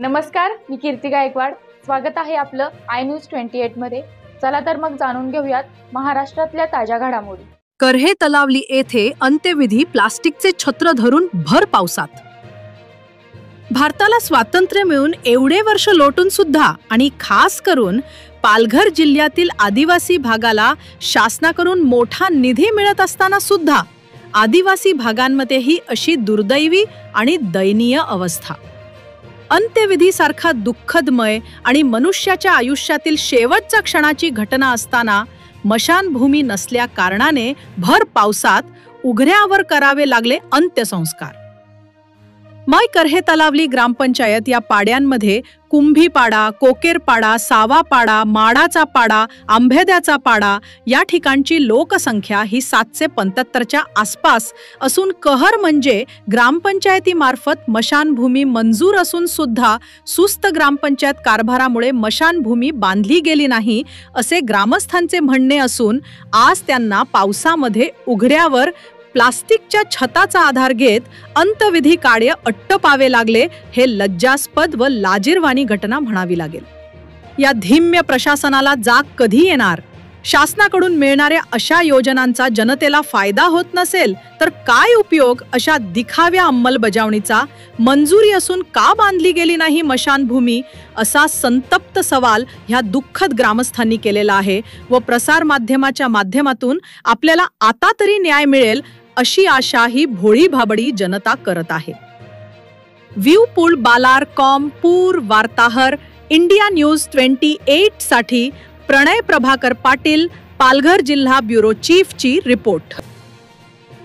नमस्कार, मी कीर्ती गायकवाड। स्वागत आहे आपलं आय न्यूज 28 मध्ये। चला तर मग जाणून घेऊयात महाराष्ट्रातल्या ताज्या घडामोडी। कर्हे तलावली येथे अंत्यविधी प्लास्टिकचे छत्र धरून भर पावसात। भारताला स्वातंत्र्य मिळून एवढे वर्ष लोटून सुद्धा आणि खास करून पालघर जिल्ह्यातील आदिवासी भागाला शासनाकडून मोठा निधी मिळत असताना सुद्धा आदिवासी भागांमध्येही अशी दुर्दैवी आणि दयनीय अवस्था। अंत्यविधीसारखा दुःखदमय आणि मनुष्याच्या आयुष्यातील शेवटच्या क्षणाची घटना असताना मशानभूमी नसल्या कारणाने भर पावसात उघड्यावर करावे लागले अंत्यसंस्कार। माय कर्हे तलावली ग्रामपंचायत या पाड्यांमध्ये कुंभीपाडा, कोकेरपाडा, सावापाडा, माडाचा पाडा, आंबेद्याचा पाडा या ठिकाणची लोकसंख्या ही 775च्या आसपास असून कहर म्हणजे ग्रामपंचायतीमार्फत मशानभूमी मंजूर असून सुद्धा सुस्त ग्रामपंचायत कारभारामुळे मशानभूमी बांधली गेली नाही असे ग्रामस्थांचे म्हणणे असून आज त्यांना पावसामध्ये उघड्यावर प्लास्टिकच्या छताचा आधार घेत अंत्यविधी कार्य अट्टपावे लागले, हे लज्जास्पद व लाजिरवाणी घटना म्हणावी लागेल। या धीम्य प्रशासनाला जाग कधी येणार? शासनाकडून मिळणाऱ्या अशा योजनांचा जनतेला फायदा होत नसेल तर काय उपयोग अशा दिखाव्या अंमलबजावणीचा? मंजुरी असून का बांधली गेली नाही मशानभूमी? असा संतप्त सवाल ह्या दुःखद ग्रामस्थांनी केलेला आहे व प्रसार माध्यमाच्या माध्यमातून आपल्याला आता तरी न्याय मिळेल अशी आशा ही भोळी भाबडी जनता करत आहे। व्ह्यू पूल बालार कॉम पूर वार्ताहर इंडिया न्यूज 28 साठी प्रणय प्रभाकर पाटील, पालघर जिल्हा ब्युरो चीफ ची रिपोर्ट।